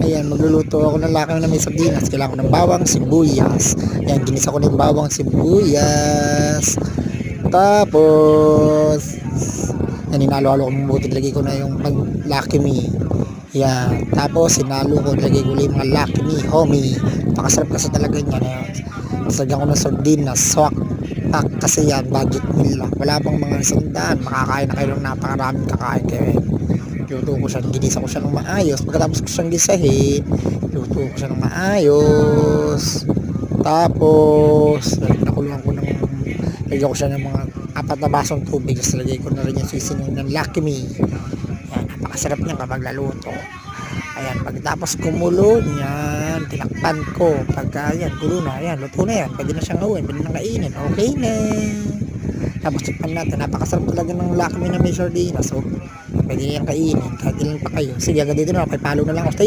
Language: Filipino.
Ayan, magluluto ako ng lakang na may sardinas. Kailangan ko ng bawang, sibuyas. Ayan, ginisa ko na yung bawang, sibuyas. Tapos, yan, hinalo-halo ko mabuti. Lagay ko na yung Lucky Me. Yan, tapos sinalo ko. Lagay ko yung mga Lucky Me, homie. Pakasarap kasi talaga yan. Ayan. Lagyan ko ng sardinas, swak. Pak, kasi yan, budget meal lang. Wala pang mga 100. Makakain na kayo ng napakaraming kakain kayo. Luto ko siya, ginisa ko siya ng maayos. Pagkatapos ko siyang gisahin, luto ko siya ng maayos. Tapos nakuluan ko lagyan ko siya ng mga 4 na basong tubig. Tapos lagay ko na rin yung seasoning ng Lucky Me. Yan, napakasarap niya kapag naluto. Ayan, pagkatapos kumulo niyan, tinakpan ko. Pagka yan, kulo na, ayan, luto na yan. Pwede na siyang gawin, pwede na kainin. Okay na. Tapos tikman natin, napakasarap talaga ng Lucky Me na may sardinas. So, pwede niyang kainin kahit ilan pa kayo. Sige, agad dito na, pay follow na lang ako.